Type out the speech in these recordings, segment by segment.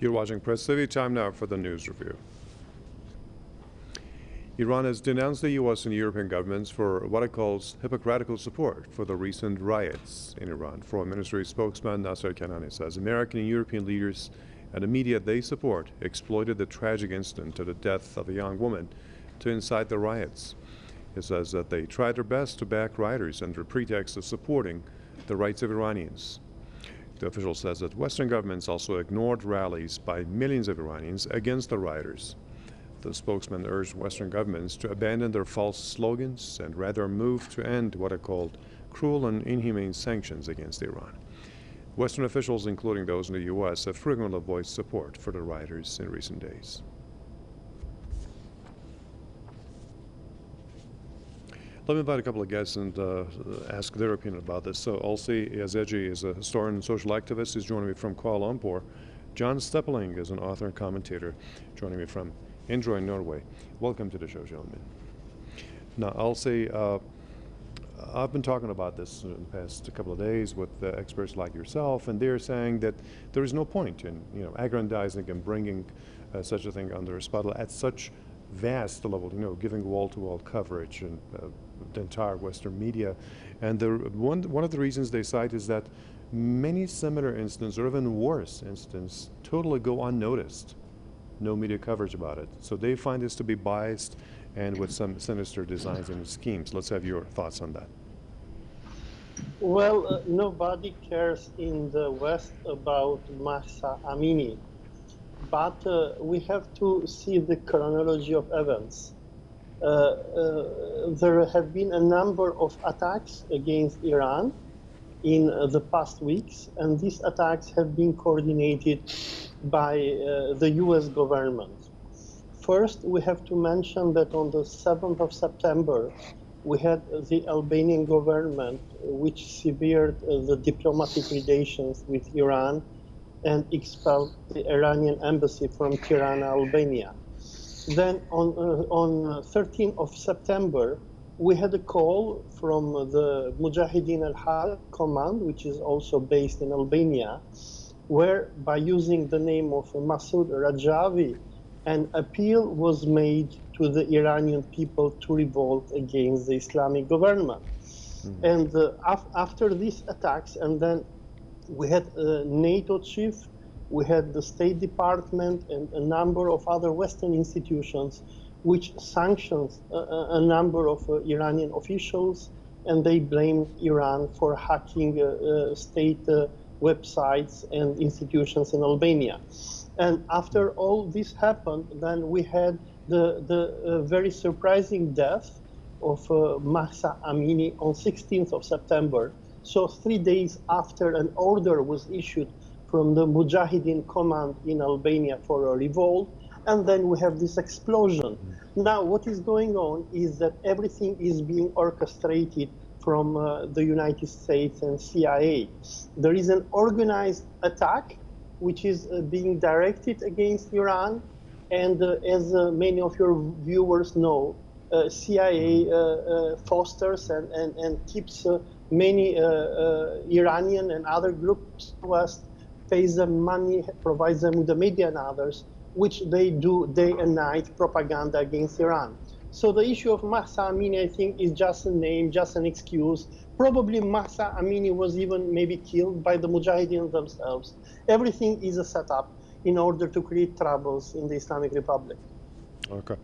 You're watching Press TV. Time now for the news review. Iran has denounced the U.S. and European governments for what it calls hypocritical support for the recent riots in Iran. Foreign Ministry spokesman Nasser Kanani says American and European leaders and the media they support exploited the tragic incident of the death of a young woman to incite the riots. He says that they tried their best to back rioters under pretext of supporting the rights of Iranians. The official says that Western governments also ignored rallies by millions of Iranians against the rioters. The spokesman urged Western governments to abandon their false slogans and rather move to end what are called cruel and inhumane sanctions against Iran. Western officials, including those in the U.S., have frequently voiced support for the rioters in recent days. Let me invite a couple of guests and ask their opinion about this. So, Olsi Jazexhi is a historian and social activist. He's joining me from Kuala Lumpur. John Steppling is an author and commentator, joining me from Indre, Norway. Welcome to the show, gentlemen. Now, Olsi, I've been talking about this in the past couple of days with experts like yourself, and they're saying that there is no point in aggrandizing and bringing such a thing under a spotlight at such vast level, giving wall-to-wall coverage and the entire Western media. And one of the reasons they cite is that many similar incidents, or even worse incidents, totally go unnoticed. No media coverage about it. So they find this to be biased and with some sinister designs and schemes. Let's have your thoughts on that. Well, nobody cares in the West about Mahsa Amini, but we have to see the chronology of events. There have been a number of attacks against Iran in the past weeks, and these attacks have been coordinated by the US government. First, we have to mention that on the 7th of September, we had the Albanian government, which severed the diplomatic relations with Iran and expelled the Iranian embassy from Tirana, Albania. Then on 13th of September, we had a call from the Mujahideen al-Haq command, which is also based in Albania, where by using the name of Masoud Rajavi, an appeal was made to the Iranian people to revolt against the Islamic government. Mm-hmm. And after these attacks, and then we had a NATO chief, we had the State Department and a number of other Western institutions which sanctions a number of Iranian officials, and they blamed Iran for hacking state websites and institutions in Albania. And after all this happened, then we had the very surprising death of Mahsa Amini on 16th of September. So 3 days after an order was issued from the Mujahideen command in Albania for a revolt, and then we have this explosion. Now, what is going on is that everything is being orchestrated from the United States and CIA. There is an organized attack which is being directed against Iran, and as many of your viewers know, CIA fosters and keeps many Iranian and other groups West, pays them money, provides them with the media and others, which they do day and night propaganda against Iran. So the issue of Mahsa Amini, I think, is just a name, just an excuse. Probably Mahsa Amini was even maybe killed by the Mujahideen themselves. Everything is a setup in order to create troubles in the Islamic Republic. Okay.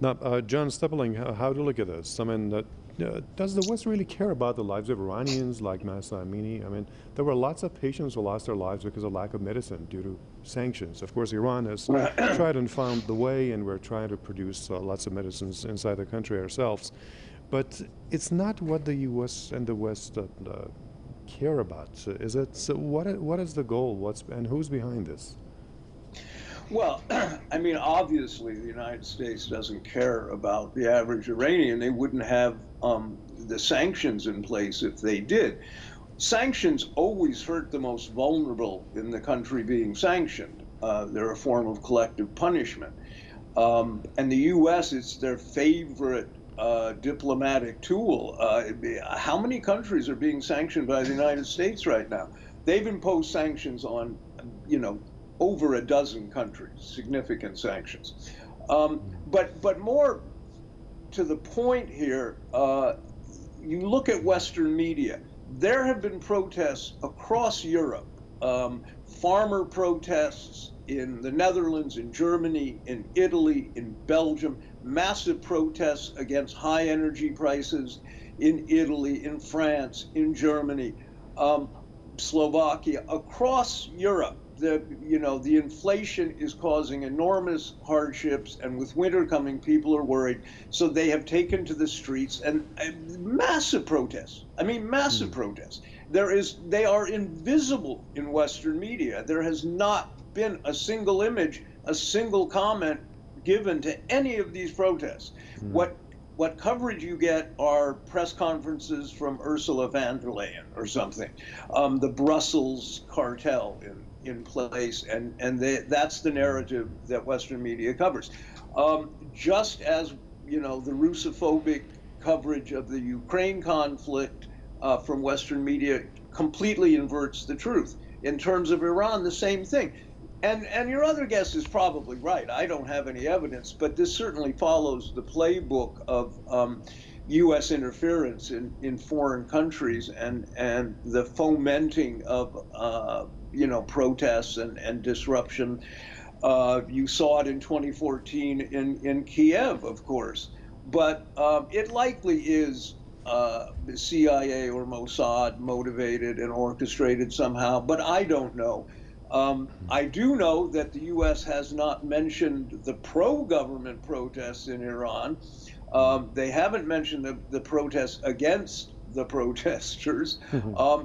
Now, John Steppling, how do you look at this? I mean, does the West really care about the lives of Iranians like Mahsa Amini? I mean, there were lots of patients who lost their lives because of lack of medicine due to sanctions. Of course, Iran has tried and found the way, and we're trying to produce lots of medicines inside the country ourselves. But it's not what the U.S. and the West care about, is it? So what is the goal? And who's behind this? Well, I mean, obviously, the United States doesn't care about the average Iranian. They wouldn't have the sanctions in place if they did. Sanctions always hurt the most vulnerable in the country being sanctioned. They're a form of collective punishment. And the U.S., it's their favorite diplomatic tool. How many countries are being sanctioned by the United States right now? They've imposed sanctions on, over a dozen countries, significant sanctions. But more to the point here, you look at Western media. There have been protests across Europe, farmer protests in the Netherlands, in Germany, in Italy, in Belgium, massive protests against high energy prices in Italy, in France, in Germany, Slovakia, across Europe. The inflation is causing enormous hardships, and with winter coming, people are worried. So they have taken to the streets and massive protests. I mean, massive protests. They are invisible in Western media. There has not been a single image, a single comment given to any of these protests. What coverage you get are press conferences from Ursula von der Leyen or something, the Brussels cartel in place, and that's the narrative that Western media covers. Just as the Russophobic coverage of the Ukraine conflict from Western media completely inverts the truth. In terms of Iran, the same thing. And your other guess is probably right. I don't have any evidence, but this certainly follows the playbook of U.S. interference in foreign countries and the fomenting of protests and disruption. You saw it in 2014 in Kiev, of course, but it likely is CIA or Mossad motivated and orchestrated somehow, but I don't know. I do know that the U.S. has not mentioned the pro-government protests in Iran. They haven't mentioned the protests against the protesters.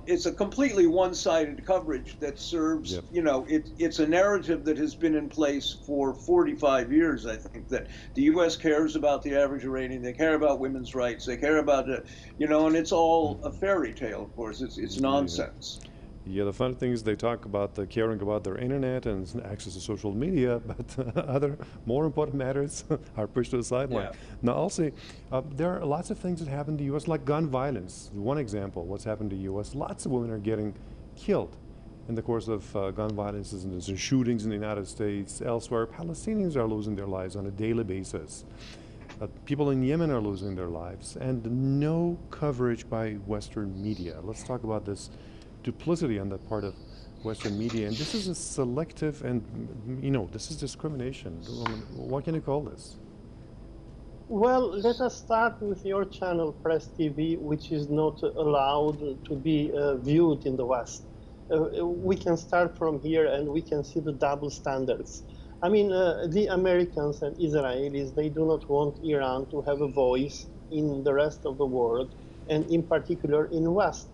It's a completely one-sided coverage that serves, it's a narrative that has been in place for 45 years, I think, that the U.S. cares about the average Iranian, they care about women's rights, they care about, and it's all a fairy tale, of course. It's nonsense. Yeah, the funny thing is they talk about the caring about their internet and access to social media, but other more important matters are pushed to the sideline. Yeah. Now, also, there are lots of things that happen in the U.S., like gun violence. One example, what's happened to the U.S., lots of women are getting killed in the course of gun violence and there's shootings in the United States. Elsewhere, Palestinians are losing their lives on a daily basis. People in Yemen are losing their lives, and no coverage by Western media. Let's talk about this duplicity on the part of Western media, and this is a selective and this is discrimination. What can you call this? Well, let us start with your channel, Press TV, which is not allowed to be viewed in the West. We can start from here and we can see the double standards. I mean, the Americans and Israelis, they do not want Iran to have a voice in the rest of the world, and in particular in West.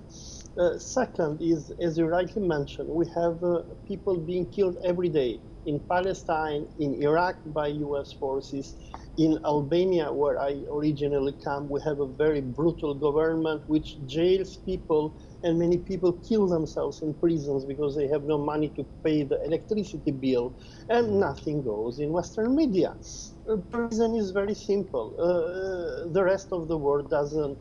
Second is, as you rightly mentioned, we have people being killed every day in Palestine, in Iraq by US forces, in Albania, where I originally come. We have a very brutal government which jails people, and many people kill themselves in prisons because they have no money to pay the electricity bill, and nothing goes in Western media. The reason is very simple. The rest of the world doesn't,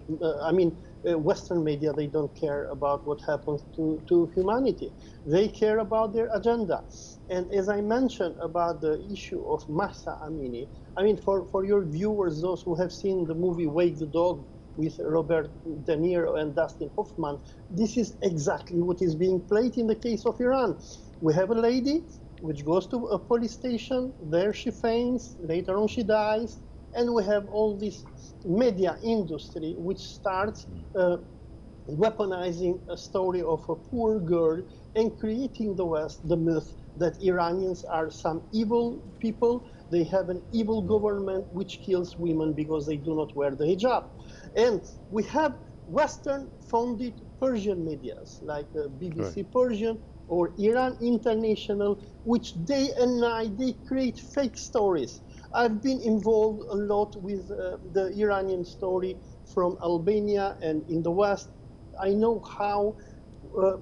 Western media, they don't care about what happens to humanity. They care about their agenda. And as I mentioned about the issue of Mahsa Amini, for your viewers, those who have seen the movie Wake the Dog with Robert De Niro and Dustin Hoffman, this is exactly what is being played in the case of Iran. We have a lady which goes to a police station, there she faints, later on she dies, and we have all this media industry which starts weaponizing a story of a poor girl and creating the West the myth that Iranians are some evil people. They have an evil government which kills women because they do not wear the hijab. And we have Western-funded Persian medias like BBC Persian or Iran International, which day and night they create fake stories. I've been involved a lot with the Iranian story from Albania and in the West. I know how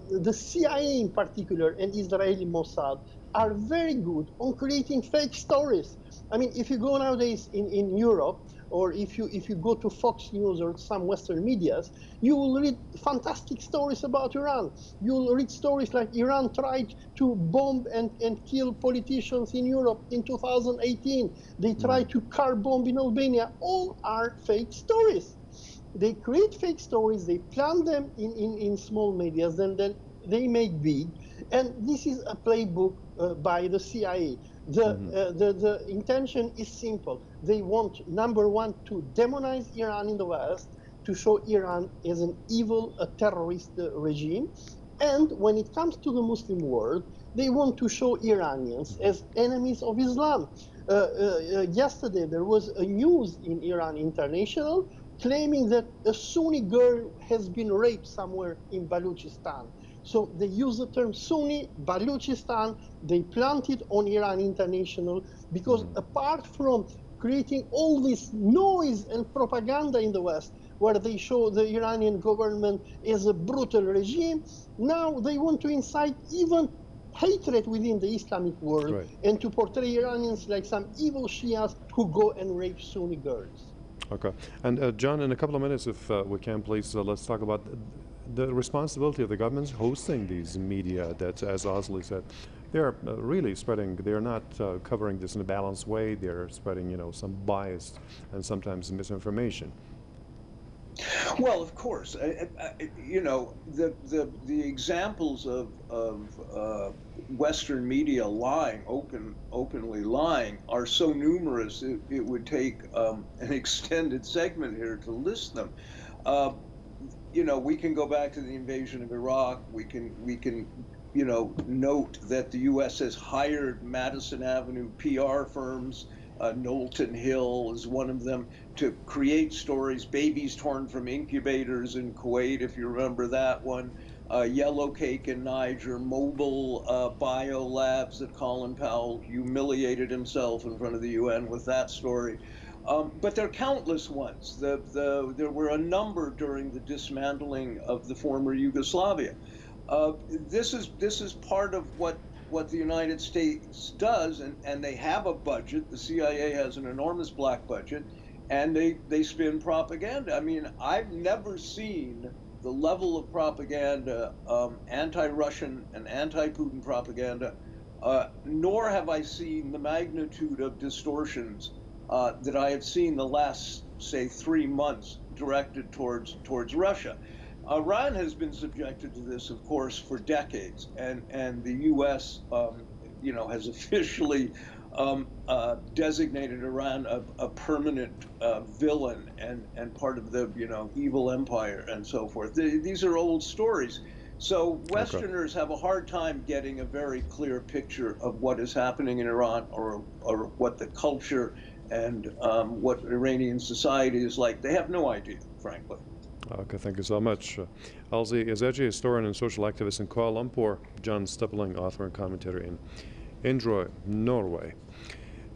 the CIA in particular and Israeli Mossad are very good on creating fake stories. I mean, if you go nowadays in Europe, or if you go to Fox News or some Western medias, you will read fantastic stories about Iran. You will read stories like Iran tried to bomb and kill politicians in Europe in 2018. They tried to car bomb in Albania. All are fake stories. They create fake stories, they plant them in small medias, and then they make big. And this is a playbook by the CIA. The intention is simple. They want, number one, to demonize Iran in the West, to show Iran as an evil, a terrorist regime. And when it comes to the Muslim world, they want to show Iranians as enemies of Islam. Yesterday, there was a news in Iran International claiming that a Sunni girl has been raped somewhere in Baluchistan. So they use the term Sunni, Baluchistan, they plant it on Iran International, because apart from creating all this noise and propaganda in the West, where they show the Iranian government as a brutal regime, now they want to incite even hatred within the Islamic world, and to portray Iranians like some evil Shias who go and rape Sunni girls. Okay. And John, in a couple of minutes, if we can, please, let's talk about the responsibility of the governments hosting these media that, as Olsi said, they're really spreading, they're not covering this in a balanced way, they're spreading, some biased and sometimes misinformation. Well, of course, the examples of Western media lying, openly lying, are so numerous. It would take an extended segment here to list them. We can go back to the invasion of Iraq. We can note that the U.S. has hired Madison Avenue PR firms. Knowlton Hill is one of them, to create stories, babies torn from incubators in Kuwait, if you remember that one, Yellow Cake in Niger, mobile biolabs that Colin Powell humiliated himself in front of the UN with that story. But there are countless ones. There were a number during the dismantling of the former Yugoslavia. This is part of what the United States does, and they have a budget. The CIA has an enormous black budget, and they spin propaganda. I mean, I've never seen the level of propaganda, anti-Russian and anti-Putin propaganda, nor have I seen the magnitude of distortions that I have seen the last, say, 3 months directed towards Russia. Iran has been subjected to this, of course, for decades, and the U.S., has officially designated Iran a permanent villain and part of the, evil empire and so forth. These are old stories. So Westerners have a hard time getting a very clear picture of what is happening in Iran, or what the culture and what Iranian society is like. They have no idea, frankly. Okay, thank you so much. Olsi Jazexhi, historian and social activist in Kuala Lumpur. John Steppling, author and commentator in Indre, Norway.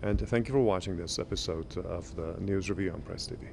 And thank you for watching this episode of the News Review on Press TV.